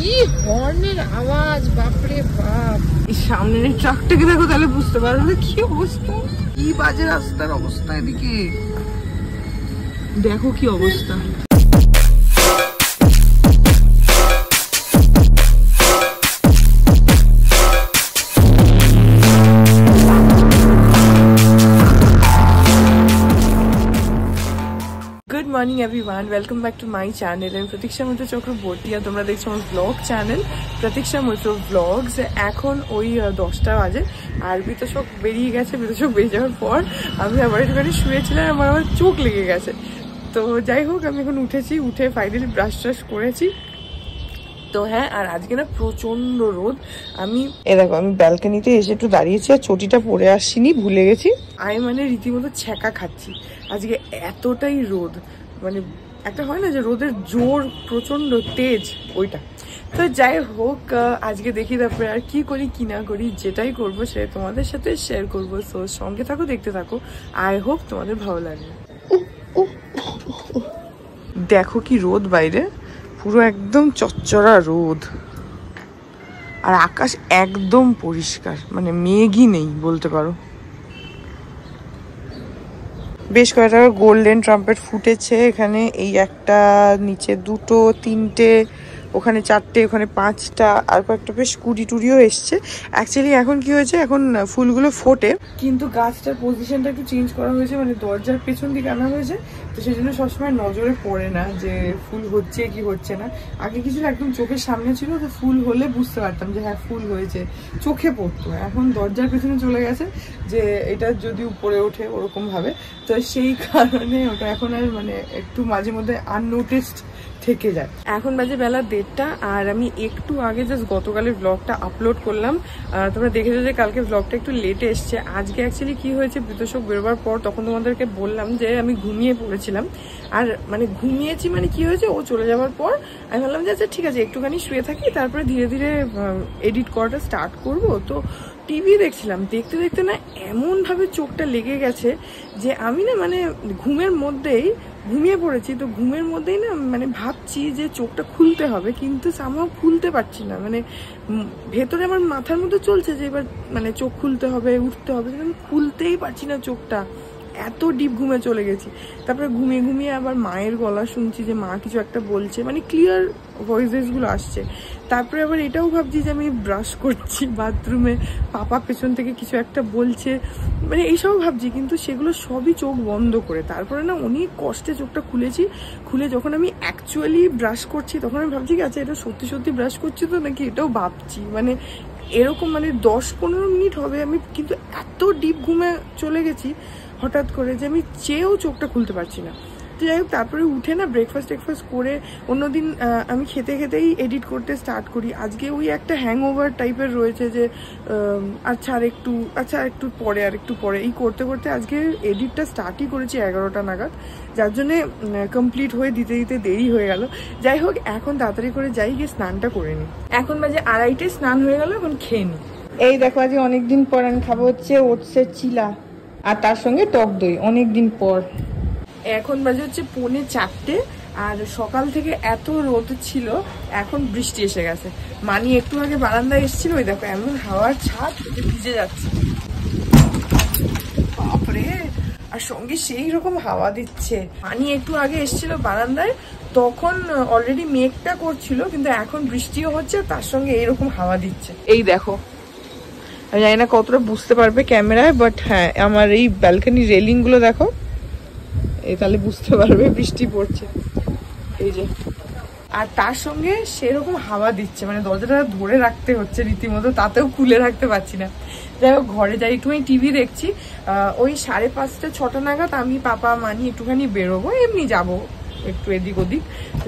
কি হর্নের আওয়াজ, বাপরে বাপ। এই সামনের ট্রাকটাকে দেখো, তাহলে বুঝতে পারবে কি অবস্থা, কি বাজে রাস্তার অবস্থা। এদিকে দেখো কি অবস্থা। Good morning everyone, welcome back to my channel and Pratiksha Mitra Chakraborty আর তোমরা দেখছো আমার vlog channel Pratiksha Mitra Vlogs। এখন ওই 10টা বাজে আর বিতোষক বেরিয়ে গেছে। বিতোষক বেরিয়ে যাওয়ার পর আমি আবার একটুখানি শুয়েছিলাম, আমার চোখ লেগে গেছে। তো যাই হোক, আমি এখন উঠেছি, উঠে ফাইনালি ব্রাশ ট্রাশ করেছি। তো হ্যাঁ, আর আজকে না প্রচন্ড রোদ। আমি দেখো, আমি ব্যালকনিতে এসে একটু দাঁড়িয়েছি আর চটিটা পরে আসিনি, ভুলে গেছি। আমি মানে রীতিমতো ছ্যাঁকা খাচ্ছি, আজকে এতটাই রোদ। মানে একটা হয় না যে রোদের জোর প্রচন্ড তেজ, ওইটা। তো যাই হোক, আজকে দেখি তারপরে আর কি করি কি না করি, যেটাই করবো সেটা তোমাদের সাথে শেয়ার করবো। সো সঙ্গে থাকো, দেখতে থাকো, আই হোপ তোমাদের ভালো লাগবে। দেখো কি রোদ বাইরে, পুরো একদম চচ্চড়া রোদ, আর আকাশ একদম পরিষ্কার, মানে মেঘই নেই বলতে পারো। বেশ কয়েকটা গোল্ডেন ট্রাম্পেট ফুটেছে এখানে, এই একটা, নিচে দুটো, তিনটে, ওখানে চারটে, ওখানে পাঁচটা, আর কয়েকটা বেশ কুড়ি টুড়িও এসছে। অ্যাকচুয়ালি এখন কি হয়েছে, এখন ফুলগুলো ফোটে, কিন্তু গাছটার পজিশনটা একটু চেঞ্জ করা হয়েছে, মানে দরজার পেছন দিকে আনা হয়েছে। তো সেই জন্য সবসময় নজরে পড়ে না যে ফুল হচ্ছে কি হচ্ছে না। আগে কিছু একদম চোখের সামনে ছিল, তো ফুল হলে বুঝতে পারতাম যে হ্যাঁ ফুল হয়েছে, চোখে পড়তো। এখন দরজার পেছনে চলে গেছে যে এটা যদি উপরে ওঠে ওরকম ভাবে, তো সেই কারণে ওটা এখন আর মানে একটু মাঝে মধ্যে আননোটিসড থেকে যায়। এখন বাজে বেলা 1:30 আর আমি একটু আগে জাস্ট গতকালের ব্লগটা আপলোড করলাম। তোমরা দেখেছো যে কালকে ব্লগটা একটু লেটে এসছে। আজকে অ্যাকচুয়ালি কি হয়েছে, বিতোষক বেরোবার পর তখন তোমাদেরকে বললাম যে আমি ঘুমিয়ে পড়েছিলাম। আর মানে ঘুমিয়েছি মানে কি হয়েছে, ও চলে যাওয়ার পর আমি ভাবলাম যে আচ্ছা ঠিক আছে একটুখানি শুয়ে থাকি, তারপরে ধীরে ধীরে এডিট করাটা স্টার্ট করব। তো টিভি দেখছিলাম, দেখতে দেখতে না এমন ভাবে চোখটা লেগে গেছে যে আমি না মানে ঘুমের মধ্যেই ঘুমিয়ে পড়েছি। তো ঘুমের মধ্যেই না মানে ভাবছি যে চোখটা খুলতে হবে, কিন্তু সামহাও খুলতে পারছি না। মানে ভেতরে আমার মাথার মধ্যে চলছে যে এবার মানে চোখ খুলতে হবে, উঠতে হবে, কিন্তু আমি খুলতেই পারছি না চোখটা, এত ডিপ ঘুমে চলে গেছি। তারপরে ঘুমিয়ে ঘুমিয়ে আবার মায়ের গলা শুনছি যে মা কিছু একটা বলছে, মানে ক্লিয়ার ভয়েসেস গুলো আসছে। তারপরে আবার এটাও ভাবছি যে আমি ব্রাশ করছি বাথরুমে, পাপা পেছন থেকে কিছু একটা বলছে, মানে এইসব ভাবছি, কিন্তু সেগুলো সবই চোখ বন্ধ করে। তারপরে না অনেক কষ্টে চোখটা খুলেছি। খুলে যখন আমি অ্যাকচুয়ালি ব্রাশ করছি, তখন আমি ভাবছি কি আচ্ছা এটা সত্যি সত্যি ব্রাশ করছি তো নাকি, এটাও ভাবছি। মানে এরকম মানে 10-15 মিনিট হবে আমি কিন্তু এত ডিপ ঘুমে চলে গেছি হঠাৎ করে যে আমি চেয়েও চোখটা খুলতে পারছি না। তো যাই হোক, তারপরে উঠে না ব্রেকফাস্ট করে, অন্যদিন আমি খেতে খেতেই এডিট করতে স্টার্ট করি। আজকে ওই একটা হ্যাংওভার টাইপের রয়েছে যে আচ্ছা আর একটু পরে এই করতে করতে আজকে এডিটটা স্টার্টই করেছি 11টা নাগাদ, যার জন্যে কমপ্লিট হয়ে দিতে দিতে দেরি হয়ে গেল। যাই হোক, এখন তাড়াতাড়ি করে যাই, গিয়ে স্নানটা করে নিই। এখন বাজে 2:30, স্নান হয়ে গেল, এখন খেয়ে নিই। এই দেখো, আজকে অনেকদিন পর আমি খাবো হচ্ছে ওটসের চিলা আর তার সঙ্গে টক দই, অনেকদিন পর। এখন বাজে হচ্ছে 3:45 আর সকাল থেকে এত রোদ ছিল, এখন বৃষ্টি এসে গেছে। মানি একটু আগে বারান্দায় এসেছিল, ওই দেখো এমন হাওয়ার ছাদ, ভিজে যাচ্ছে বাপরে, আর সঙ্গে সেই রকম হাওয়া দিচ্ছে। মানি একটু আগে এসেছিল বারান্দায়, তখন অলরেডি মেঘটা করছিল, কিন্তু এখন বৃষ্টিও হচ্ছে, তার সঙ্গে এইরকম হাওয়া দিচ্ছে। এই দেখো, আমি জানি না কতটা বুঝতে পারবে ক্যামেরায়, বাট হ্যাঁ আমার এই ব্যালকনি রেলিং গুলো দেখো, এই তাহলে বুঝতে পারবে বৃষ্টি পড়ছে। এই যে, আর তার সঙ্গে সেরকম হাওয়া দিচ্ছে, মানে দরজাটা ধরে রাখতে হচ্ছে রীতিমতো, তাতেও খুলে রাখতে পারছি না। যাই হোক, ঘরে যাই, একটুখানি টিভি দেখছি। ওই 5:30-6টা নাগাদ আমি, পাপা, মানি একটুখানি বেরোবো, এমনি যাবো একটু এদিক ওদিক,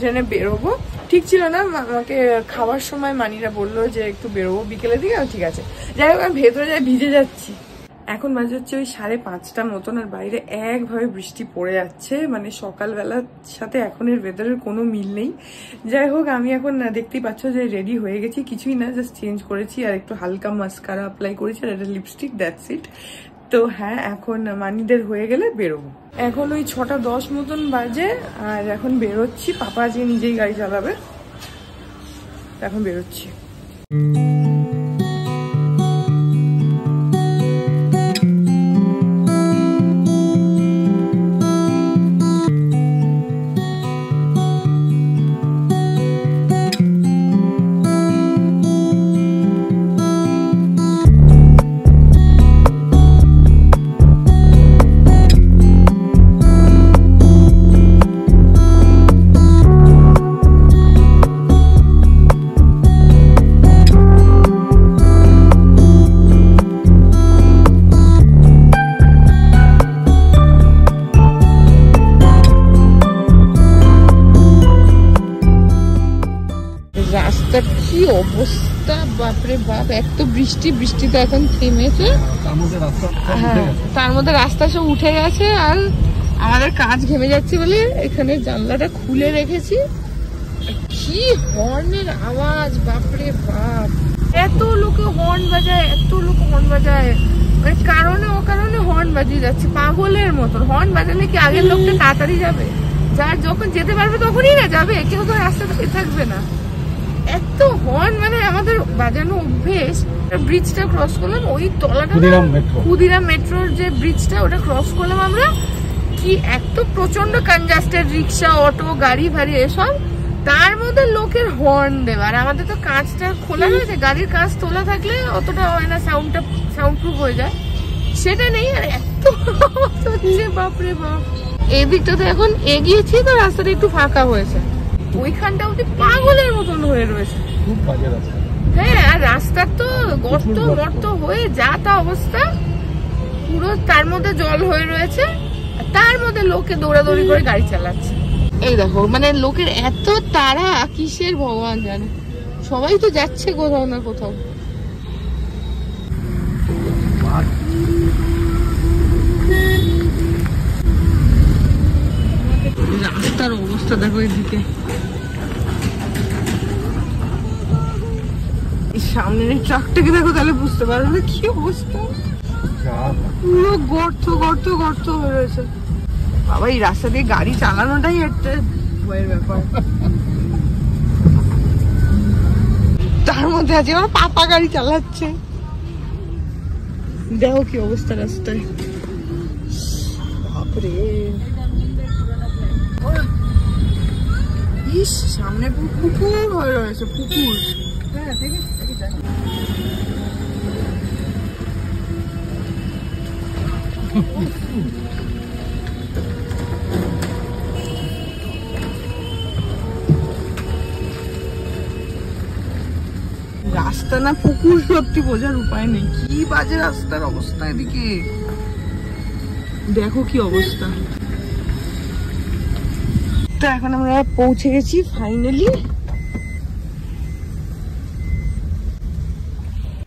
সেখানে বেরোবো। ঠিক ছিল না, আমাকে খাওয়ার সময় মানিরা বললো যে একটু বেরোবো বিকেলের দিকে, ঠিক আছে। যাই হোক, আমি ভেতরে যাই, ভিজে যাচ্ছি। এখন বাজে হচ্ছে ওই 5:30 মতন, আর বাইরে একভাবে বৃষ্টি পড়ে যাচ্ছে, মানে সকালবেলার সাথে এখনের ওয়েদারের কোনো মিল নেই। যাই হোক, আমি এখন দেখতেই পাচ্ছ যে রেডি হয়ে গেছি, কিছুই না, জাস্ট চেঞ্জ করেছি আর একটু হালকা মাস্কারা অ্যাপ্লাই করেছি আর একটা লিপস্টিক, দ্যাটস ইট। তো হ্যাঁ, এখন মানিদের হয়ে গেলে বেরোবো। এখন ওই 6:10 মতন বাজে আর এখন বেরোচ্ছি। পাপা যে নিজেই গাড়ি চালাবে। এখন বেরোচ্ছি। রাস্তার কি অবস্থা, বাপরে বাপ! এক তো বৃষ্টি তো এখন থেমেছে, তার মধ্যে রাস্তা সব উঠে গেছে। আর আমাদের কাজ ঘেমে যাচ্ছে বলে এখানে জানলাটা খুলে রেখেছি। কি হর্নের আওয়াজ, বাপরে বাপ! এত লোকে হর্ন বাজায়, মানে কারণে অকারণে হর্ন বাজিয়ে যাচ্ছে পাগলের মতন। হর্ন বাজালে কি আগের লোকটা তাড়াতাড়ি যাবে? যার যখন যেতে পারবে তখনই না যাবে, কেউ তো রাস্তাতে থাকবে না। এত হর্ন, মানে আমাদের বাজানো অভ্যেস। ব্রিজটা ক্রস করলাম, ওই তলাটা ক্ষুদিরাম মেট্রোর যে ব্রিজটা, ওটা ক্রস করলাম আমরা। কি এত প্রচন্ড কনজাস্টেড, রিক্সা, অটো, গাড়ি ভাড়ি এসব, তার মধ্যে লোকের হর্ন দেওয়া। আর আমাদের তো কাঁচটা খোলা রয়েছে, গাড়ির কাঁচ তোলা থাকলে অতটা হয় না, সাউন্ড প্রুফ হয়ে যায়, সেটা নেই। আর এত হচ্ছে, বাপরে বাপ! এই দিকটাতে এখন এগিয়েছি তো রাস্তাটা একটু ফাঁকা হয়েছে, ওইখানটা অব্দি পাগলের মতন হয়ে রয়েছে, খুব বাজে রাস্তা। হ্যাঁ, আর রাস্তার তো গর্ত হয়ে যা তা অবস্থা, পুরো তার মধ্যে জল হয়ে রয়েছে, তার মধ্যে লোকে দৌড়াদৌড়ি করে গাড়ি চালাচ্ছে। এই দেখো, মানে লোকের এত তাড়া কিসের ভগবান জানে। সবাই তো যাচ্ছে কোথাও না কোথাও। রাস্তার অবস্থা দেখো, এদিকে সামনের ট্রাকটাকে দেখো, তাহলে বুঝতে পারবে কি অবস্থা। পুরো গর্ত হয়ে রয়েছে। বাবা, এই রাস্তা দিয়ে গাড়ি চালানোটাই একটা ভয়ের ব্যাপার। তার মধ্যে আছে আমার পাপা গাড়ি চালাচ্ছে, দেখো কি অবস্থা রাস্তায়, বাপরে! ইস, সামনে পুকুর হয়ে রয়েছে, পুকুর। হ্যাঁ, দেখে রাস্তা না পুকুর, সত্যি বোঝার উপায় নেই। কি বাজে রাস্তার অবস্থা, এদিকে দেখো কি অবস্থা। তো এখন আমরা পৌঁছে গেছি ফাইনালি।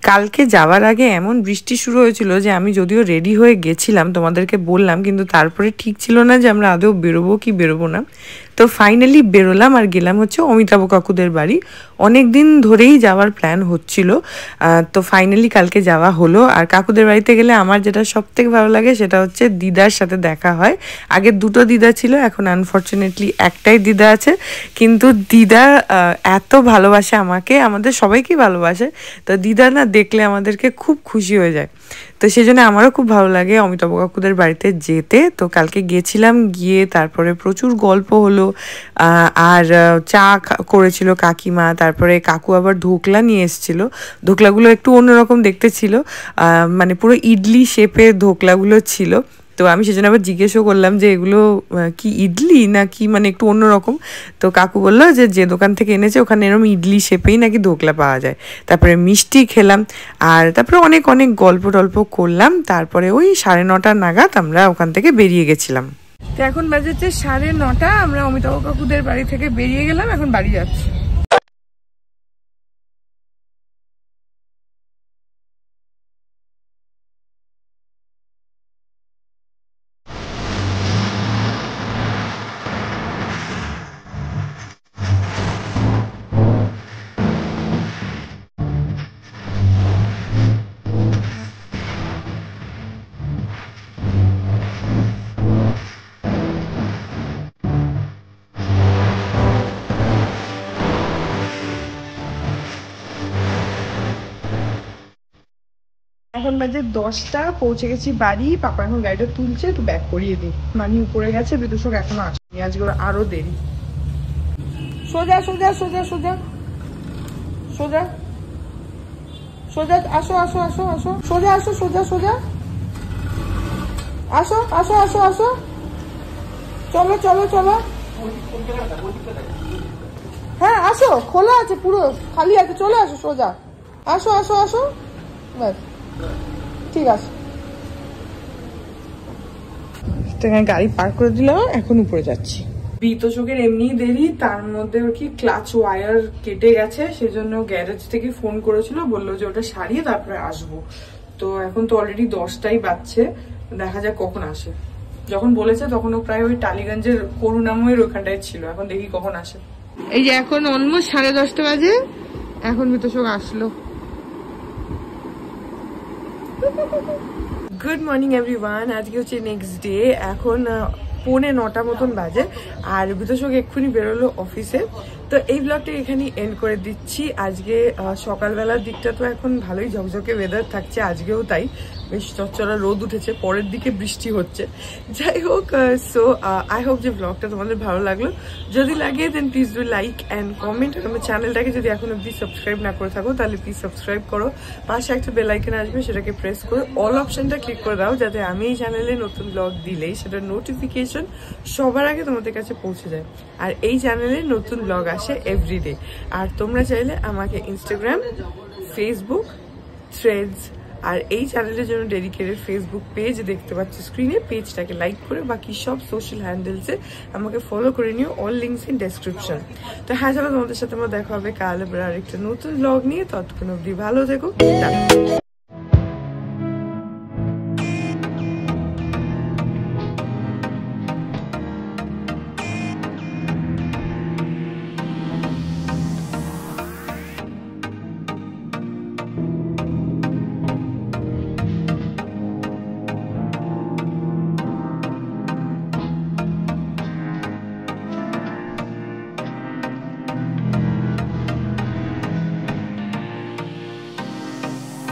কালকে যাওয়ার আগে এমন বৃষ্টি শুরু হয়েছিল যে আমি যদিও রেডি হয়ে গেছিলাম, তোমাদেরকে বললাম, কিন্তু তারপরে ঠিক ছিল না যে আমরা আদৌ বেরোবো কি বেরোবো না। তো ফাইনালি বেরোলাম আর গেলাম হচ্ছে অমিতাভ কাকুদের বাড়ি। অনেক দিন ধরেই যাওয়ার প্ল্যান হচ্ছিল, তো ফাইনালি কালকে যাওয়া হলো। আর কাকুদের বাড়িতে গেলে আমার যেটা সব থেকে ভালো লাগে সেটা হচ্ছে দিদার সাথে দেখা হয়। আগে দুটো দিদা ছিল, এখন আনফর্চুনেটলি একটাই দিদা আছে, কিন্তু দিদা এত ভালোবাসে আমাকে, আমাদের সবাইকেই ভালোবাসে। তো দিদা না দেখলে আমাদেরকে খুব খুশি হয়ে যায়, তো সেই জন্য আমারও খুব ভালো লাগে অমিতাভ কাকুদের বাড়িতে যেতে। তো কালকে গেছিলাম, গিয়ে তারপরে প্রচুর গল্প হলো, আর চা করেছিল কাকিমা, তারপরে কাকু আবার ধোকলা নিয়ে এসেছিল। ধোকলাগুলো একটু অন্যরকম দেখতে ছিল, মানে পুরো ইডলি শেপের ধোকলাগুলো ছিল। তো আমি সেজন্য আবার জিজ্ঞেসও করলাম যে এগুলো কি ইডলি না কি, মানে একটু অন্যরকম। তো কাকু বললো যে দোকান থেকে এনেছে ওখানে এরকম ইডলি শেপেই নাকি ধোকলা পাওয়া যায়। তারপরে মিষ্টি খেলাম, আর তারপরে অনেক গল্প টল্প করলাম। তারপরে ওই 9:30 নাগাদ আমরা ওখান থেকে বেরিয়ে গেছিলাম। তো এখন বাজেছে 9:30, আমরা অমিতাভ কাকুদের বাড়ি থেকে বেরিয়ে গেলাম, এখন বাড়ি যাচ্ছি। এখন বাজে 10টা, পৌঁছে গেছি বাড়ি। পাপা এখন গাড়িটা তুলছে, তো ব্যাক করিয়ে দিই। মানি উপরে গেছে, বিদুষক এখনো আসেনি, আজকে আরো দেরি। সোজা সোজা সোজা সোজা সোজা সোজা, আসো আসো আসো আসো, সোজা আসো, সোজা সোজা আসো আসো আসো আসো, চলো চলো চলো। হ্যাঁ আসো, খোলা আছে, পুরো খালি আছে, চলে আসো সোজা, আসো আসো আসো, ব্যাস ঠিক আছে। গাড়ি পার্ক করে দিলাম, এখন উপরে যাচ্ছি। বিতোষকের এমনি দেরি, তার মধ্যে ওর কি ক্লাচ ওয়্যার কেটে গেছে, সেজন্য গ্যারেজ থেকে ফোন করেছিল, বললো যে ওটা সারিয়ে তারপরে আসবো। তো এখন তো অলরেডি 10টাই বাজছে, দেখা যাক কখন আসে। যখন বলেছে তখন ও প্রায় ওই টালিগঞ্জের করুণাময়ের ওখানটায় ছিল, এখন দেখি কখন আসে। এই যে এখন অলমোস্ট 10:30 বাজে, এখন বিতোষক আসলো। গুড মর্নিং এভরিওয়ান, আজকে হচ্ছে নেক্সট ডে। এখন 9:45 মতন বাজে, আর বিতোষক এক্ষুনি বেরোলো অফিসে। তো এই ব্লগটা এখানেই এন্ড করে দিচ্ছি। আজকে সকালবেলার দিকটা তো এখন ভালোই ঝকঝকে ওয়েদার থাকছে, আজকেও তাই, বেশ চচ্চড়া রোদ উঠেছে, পরের দিকে বৃষ্টি হচ্ছে। যাই হোক, সো আই হোপ যে ব্লগটা তোমাদের ভালো লাগলো। যদি লাগে দেন please do like and comment. আর আমার চ্যানেলটাকে যদি এখন অব্দি সাবস্ক্রাইব না করে থাকো তাহলে প্লিজ সাবস্ক্রাইব করো। পাশে একটা বেল আইকন আসবে, সেটাকে প্রেস করে অল অপশনটা ক্লিক করে দাও, যাতে আমি এই চ্যানেলে নতুন ব্লগ দিলেই সেটার নোটিফিকেশন সবার আগে তোমাদের কাছে পৌঁছে যায়। আর এই চ্যানেলে নতুন ব্লগ আসে এভরিডে। আর তোমরা চাইলে আমাকে ইনস্টাগ্রাম, ফেসবুক, থ্রেডস আর এই চ্যানেলের জন্য ডেডিকেটেড ফেসবুক পেজ দেখতে পাচ্ছ স্ক্রিনে, পেজটাকে লাইক করে বাকি সব সোশ্যাল হ্যান্ডেলসে আমাকে ফলো করে নিও, অল লিঙ্কস ইন ডেসক্রিপশন। তো হ্যাঁ, চলো তোমাদের সাথে আমার দেখা হবে কাল আবার আরেকটা নতুন ব্লগ নিয়ে। ততক্ষণ অবধি ভালো থেকো।